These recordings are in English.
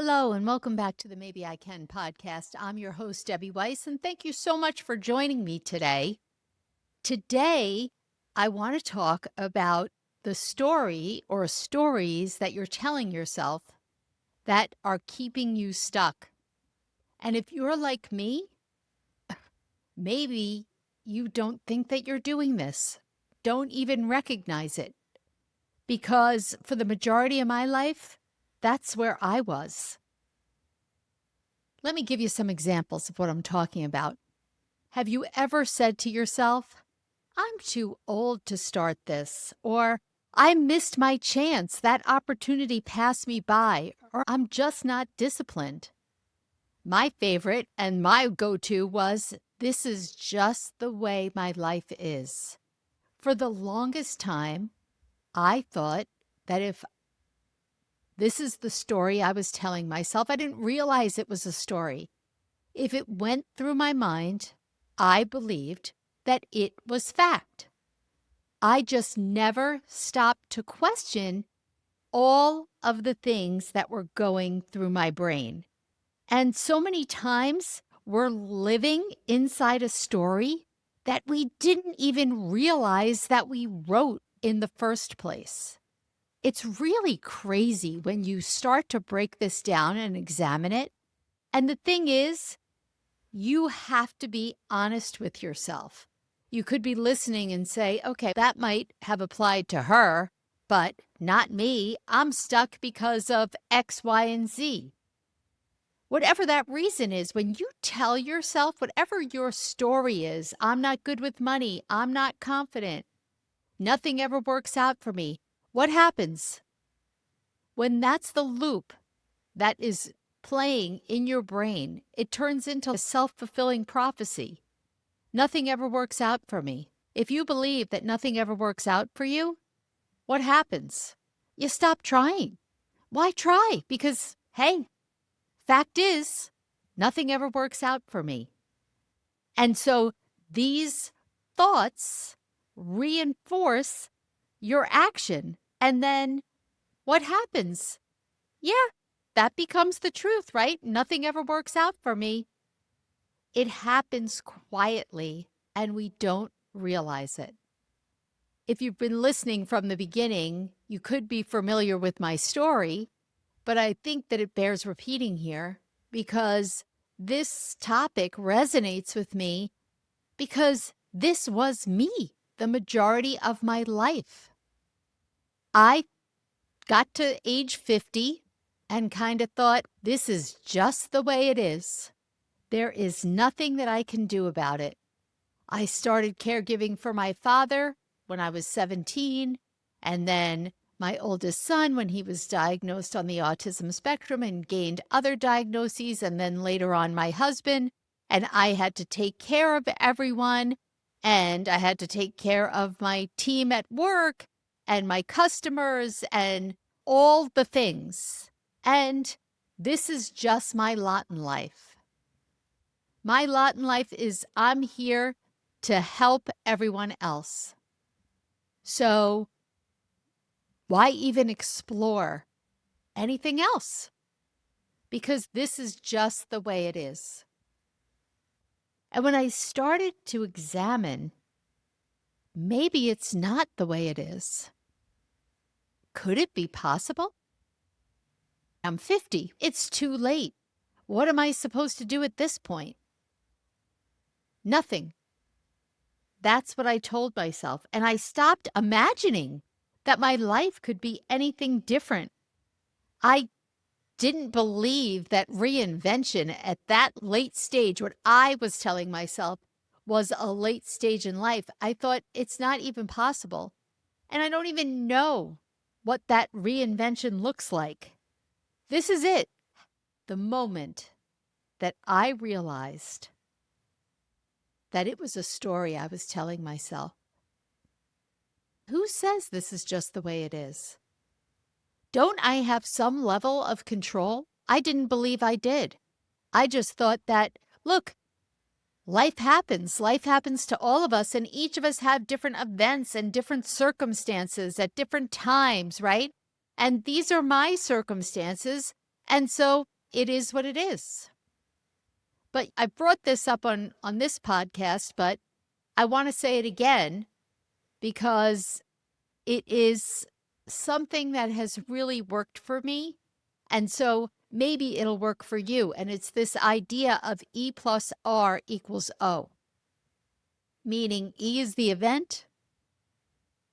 Hello, and welcome back to the Maybe I Can podcast. I'm your host, Debbie Weiss, and thank you so much for joining me today. Today, I want to talk about the story or stories that you're telling yourself that are keeping you stuck. And if you're like me, maybe you don't think that you're doing this, don't even recognize it, because for the majority of my life, that's where I was. Let me give you some examples of what I'm talking about. Have you ever said to yourself, I'm too old to start this, or I missed my chance, that opportunity passed me by, or I'm just not disciplined? My favorite and my go-to was, this is just the way my life is. For the longest time, I thought that if this is the story I was telling myself, I didn't realize it was a story. If it went through my mind, I believed that it was fact. I just never stopped to question all of the things that were going through my brain. And so many times we're living inside a story that we didn't even realize that we wrote in the first place. It's really crazy when you start to break this down and examine it. And the thing is, you have to be honest with yourself. You could be listening and say, okay, that might have applied to her, but not me. I'm stuck because of X, Y, and Z. Whatever that reason is, when you tell yourself, whatever your story is, I'm not good with money, I'm not confident, nothing ever works out for me, what happens? When that's the loop that is playing in your brain, it turns into a self-fulfilling prophecy. Nothing ever works out for me. If you believe that nothing ever works out for you, what happens? You stop trying. Why try? Because, hey, fact is, nothing ever works out for me. And so these thoughts reinforce your action. And then what happens? Yeah, that becomes the truth, right? Nothing ever works out for me. It happens quietly, and we don't realize it. If you've been listening from the beginning, you could be familiar with my story, but I think that it bears repeating here because this topic resonates with me because this was me the majority of my life. I got to age 50 and kind of thought, this is just the way it is. There is nothing that I can do about it. I started caregiving for my father when I was 17, and then my oldest son when he was diagnosed on the autism spectrum and gained other diagnoses, and then later on my husband, and I had to take care of everyone, and I had to take care of my team at work and my customers and all the things. And this is just my lot in life. My lot in life is I'm here to help everyone else. So why even explore anything else? Because this is just the way it is. And when I started to examine, maybe it's not the way it is. Could it be possible? I'm 50. It's too late. What am I supposed to do at this point? Nothing. That's what I told myself. And I stopped imagining that my life could be anything different. I didn't believe that reinvention at that late stage, what I was telling myself was a late stage in life. I thought it's not even possible. And I don't even know what that reinvention looks like. This is it. The moment that I realized that it was a story I was telling myself. Who says this is just the way it is? Don't I have some level of control? I didn't believe I did. I just thought that, look, life happens. Life happens to all of us, and each of us have different events and different circumstances at different times, right? And these are my circumstances, And so it is what it is. But I brought this up on this podcast, but I want to say it again because it is something that has really worked for me. And so maybe it'll work for you. And it's this idea of E plus R equals O, meaning E is the event,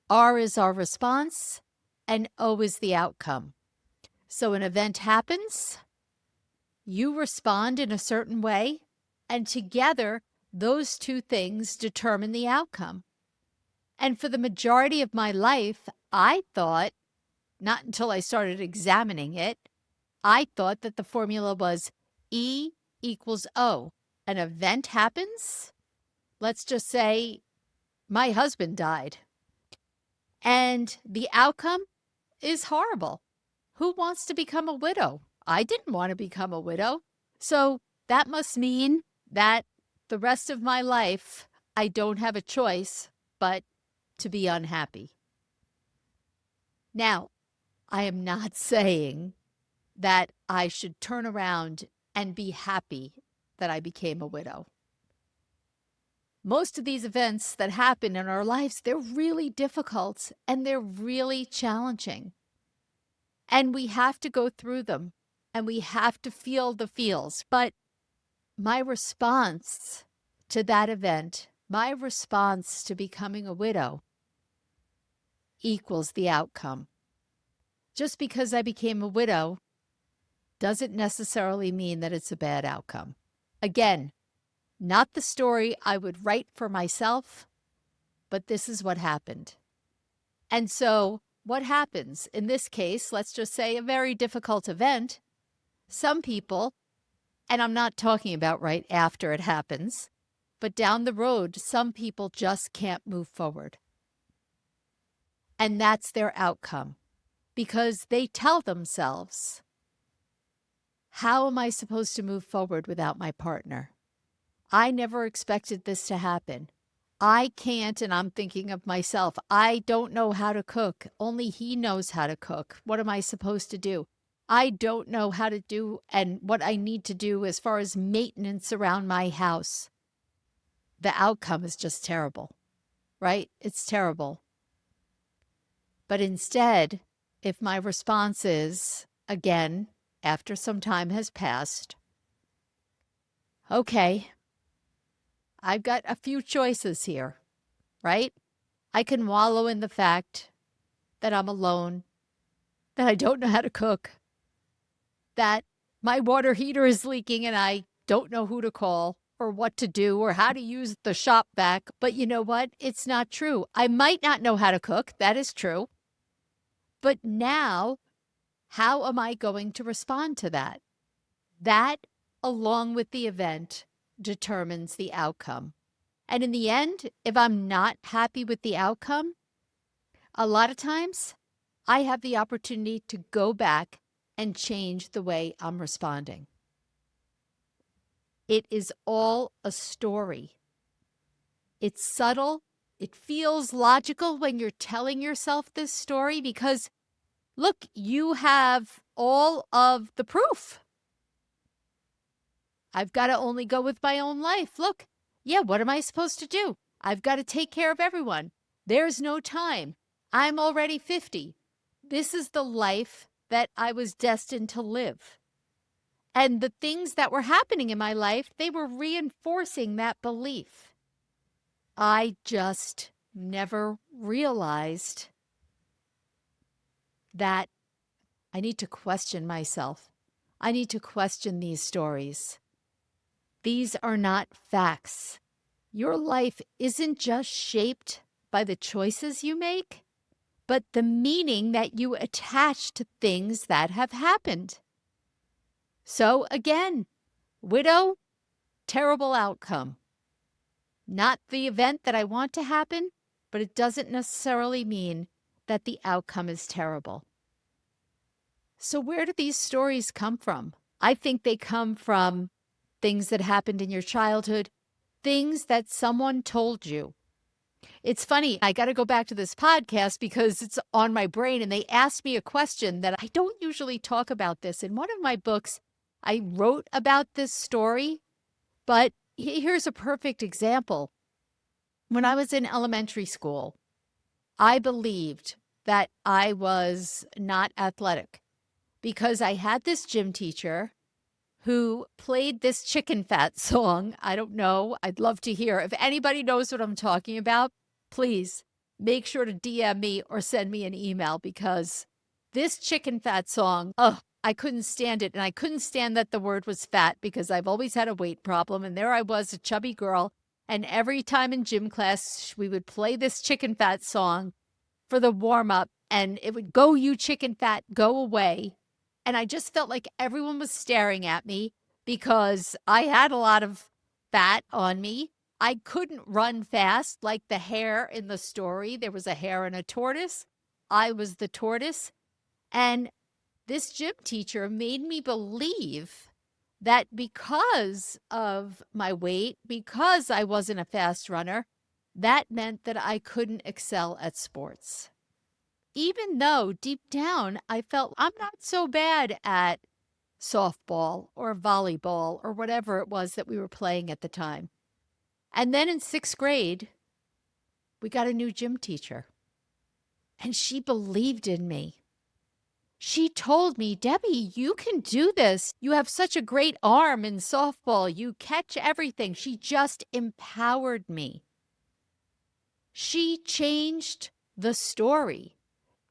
R is our response, and O is the outcome. So an event happens, you respond in a certain way, and together, those two things determine the outcome. And for the majority of my life, I thought, not until I started examining it, I thought that the formula was E equals O. An event happens. Let's just say my husband died. And the outcome is horrible. Who wants to become a widow? I didn't want to become a widow. So that must mean that the rest of my life, I don't have a choice but to be unhappy. Now, I am not saying that I should turn around and be happy that I became a widow. Most of these events that happen in our lives, they're really difficult and they're really challenging. And we have to go through them and we have to feel the feels. But my response to that event, my response to becoming a widow equals the outcome. Just because I became a widow doesn't necessarily mean that it's a bad outcome. Again, not the story I would write for myself, but this is what happened. And so what happens in this case, let's just say a very difficult event, some people, and I'm not talking about right after it happens, but down the road, some people just can't move forward. And that's their outcome because they tell themselves, how am I supposed to move forward without my partner? I never expected this to happen. I can't, and I'm thinking of myself, I don't know how to cook. Only he knows how to cook. What am I supposed to do? I don't know how to do and what I need to do as far as maintenance around my house. The outcome is just terrible, right? It's terrible. But instead, if my response is, again, after some time has passed, okay, I've got a few choices here, right? I can wallow in the fact that I'm alone, that I don't know how to cook, that my water heater is leaking and I don't know who to call or what to do or how to use the shop vac. But you know what? It's not true. I might not know how to cook. That is true. But now, how am I going to respond to that? That, along with the event, determines the outcome. And in the end, if I'm not happy with the outcome, a lot of times I have the opportunity to go back and change the way I'm responding. It is all a story. It's subtle. It feels logical when you're telling yourself this story because, look, you have all of the proof. I've got to only go with my own life. Look, yeah, what am I supposed to do? I've got to take care of everyone. There's no time. I'm already 50. This is the life that I was destined to live. And the things that were happening in my life, they were reinforcing that belief. I just never realized that I need to question myself. I need to question these stories. These are not facts. Your life isn't just shaped by the choices you make, but the meaning that you attach to things that have happened. So again, widow, terrible outcome. Not the event that I want to happen, but it doesn't necessarily mean that the outcome is terrible. So where do these stories come from? I think they come from things that happened in your childhood, things that someone told you. It's funny, I gotta go back to this podcast because it's on my brain, and they asked me a question that I don't usually talk about this. In one of my books, I wrote about this story, but here's a perfect example. When I was in elementary school, I believed that I was not athletic because I had this gym teacher who played this chicken fat song. I don't know. I'd love to hear. If anybody knows what I'm talking about, please make sure to DM me or send me an email because this chicken fat song, oh, I couldn't stand it. And I couldn't stand that the word was fat because I've always had a weight problem. And there I was, a chubby girl. And every time in gym class, we would play this chicken fat song for the warm up, and it would go, you chicken fat, go away. And I just felt like everyone was staring at me because I had a lot of fat on me. I couldn't run fast like the hare in the story. There was a hare and a tortoise. I was the tortoise. And this gym teacher made me believe that because of my weight, because I wasn't a fast runner, that meant that I couldn't excel at sports. Even though deep down I felt I'm not so bad at softball or volleyball or whatever it was that we were playing at the time. And then in sixth grade, we got a new gym teacher, and she believed in me. She told me, Debbie, you can do this. You have such a great arm in softball. You catch everything. She just empowered me. She changed the story.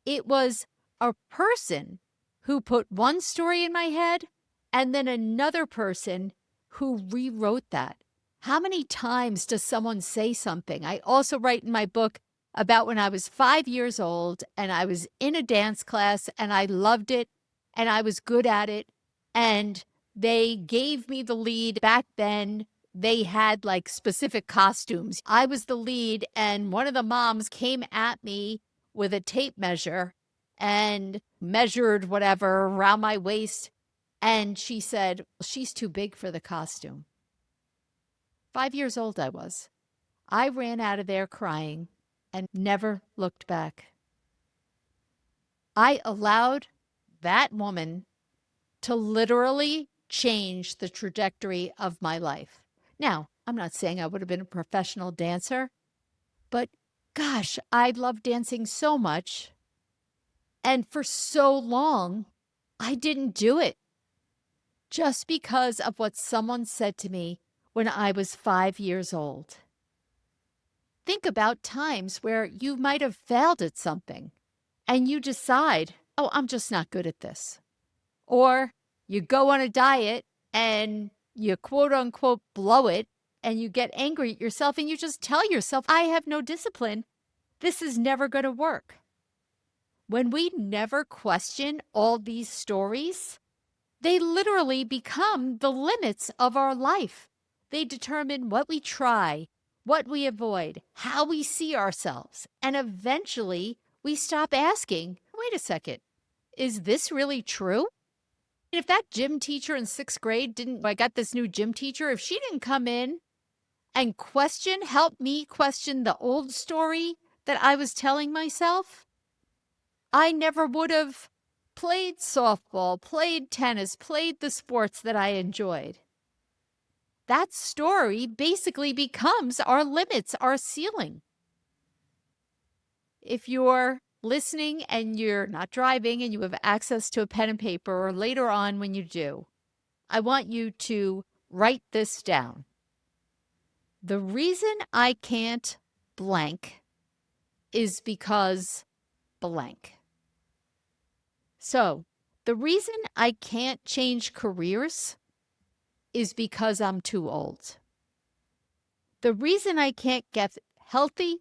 It was a person who put one story in my head and then another person who rewrote that. How many times does someone say something? I also write in my book about when I was 5 years old and I was in a dance class and I loved it and I was good at it. And they gave me the lead. Back then, they had like specific costumes. I was the lead, and one of the moms came at me with a tape measure and measured whatever around my waist. And she said, she's too big for the costume. 5 years old I was. I ran out of there crying and never looked back. I allowed that woman to literally change the trajectory of my life. Now, I'm not saying I would have been a professional dancer, but gosh, I love dancing so much. And for so long, I didn't do it just because of what someone said to me when I was 5 years old. Think about times where you might have failed at something and you decide, oh, I'm just not good at this. Or you go on a diet and you quote unquote blow it and you get angry at yourself and you just tell yourself, I have no discipline. This is never going to work. When we never question all these stories, they literally become the limits of our life. They determine what we try, what we avoid, how we see ourselves. And eventually we stop asking, wait a second, is this really true? If that gym teacher in sixth grade I got this new gym teacher, if she didn't come in and help me question the old story that I was telling myself, I never would have played softball, played tennis, played the sports that I enjoyed. That story basically becomes our limits, our ceiling. If you're listening and you're not driving and you have access to a pen and paper, or later on when you do, I want you to write this down. The reason I can't blank is because blank. So, the reason I can't change careers is because I'm too old. The reason I can't get healthy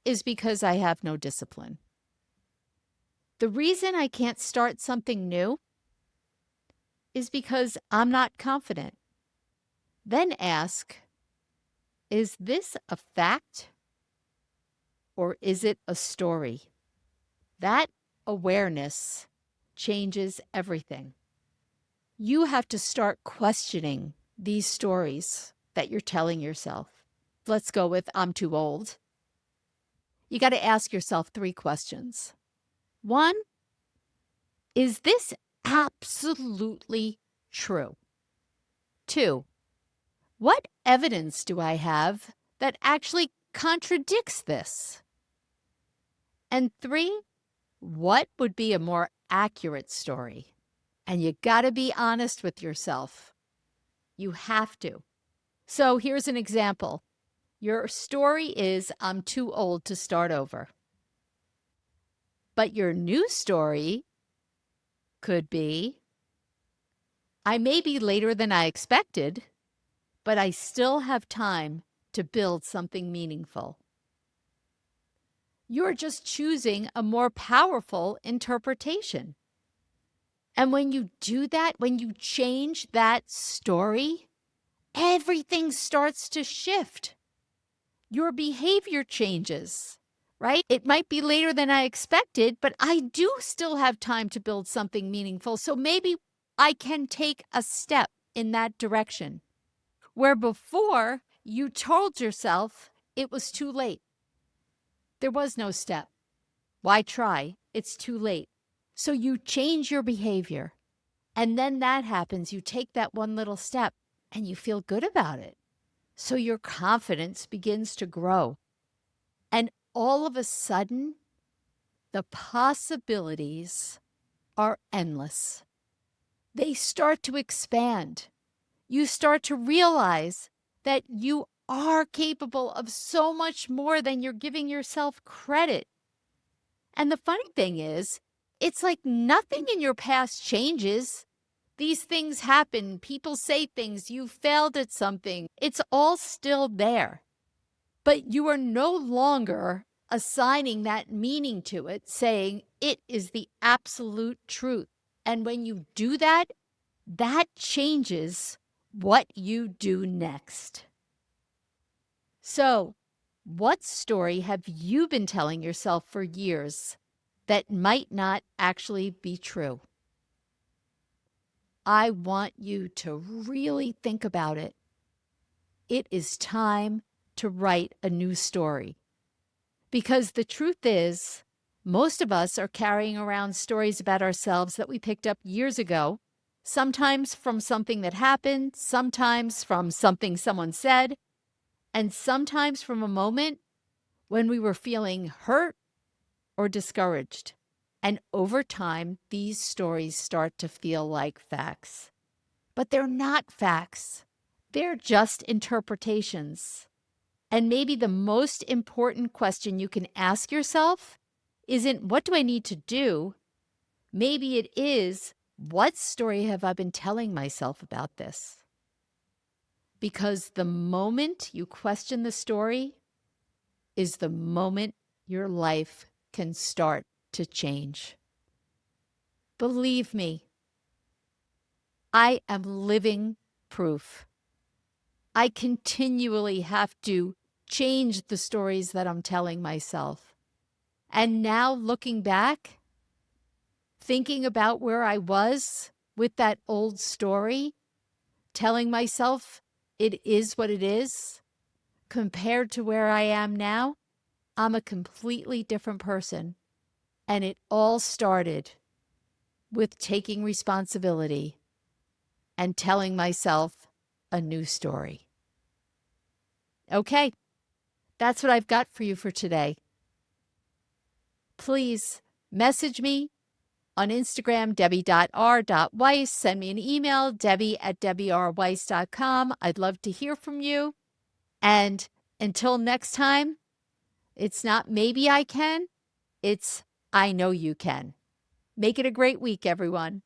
is because I have no discipline. The reason I can't start something new is because I'm not confident. Then ask, is this a fact or is it a story? That awareness changes everything. You have to start questioning these stories that you're telling yourself. Let's go with I'm too old. you got to ask yourself 3 questions. 1, is this absolutely true? 2, what evidence do I have that actually contradicts this? And 3, what would be a more accurate story? And you got to be honest with yourself. You have to. So here's an example. Your story is, I'm too old to start over. But your new story could be, I may be later than I expected, but I still have time to build something meaningful. You're just choosing a more powerful interpretation. And when you do that, when you change that story, everything starts to shift. Your behavior changes, right? It might be later than I expected, but I do still have time to build something meaningful. So maybe I can take a step in that direction. Where before you told yourself it was too late. There was no step. Why try? It's too late. So you change your behavior. And then that happens. You take that one little step and you feel good about it. So your confidence begins to grow. And all of a sudden, the possibilities are endless. They start to expand. You start to realize that you are capable of so much more than you're giving yourself credit. And the funny thing is, it's like nothing in your past changes. These things happen. People say things. You failed at something. It's all still there. But you are no longer assigning that meaning to it, saying it is the absolute truth. And when you do that, that changes what you do next. So, what story have you been telling yourself for years that might not actually be true? I want you to really think about it. It is time to write a new story. Because the truth is, most of us are carrying around stories about ourselves that we picked up years ago, sometimes from something that happened, sometimes from something someone said, and sometimes from a moment when we were feeling hurt or discouraged. And over time, these stories start to feel like facts. But they're not facts. They're just interpretations. And maybe the most important question you can ask yourself isn't, what do I need to do? Maybe it is, what story have I been telling myself about this? Because the moment you question the story is the moment your life can start to change. Believe me, I am living proof. I continually have to change the stories that I'm telling myself. And now looking back, thinking about where I was with that old story, telling myself it is what it is, compared to where I am now, I'm a completely different person. And it all started with taking responsibility and telling myself a new story. Okay, that's what I've got for you for today. Please message me on Instagram, debbie.r.weiss. Send me an email, debbie@debbierweiss.com. I'd love to hear from you. And until next time, it's not maybe I can, it's I know you can. Make it a great week, everyone.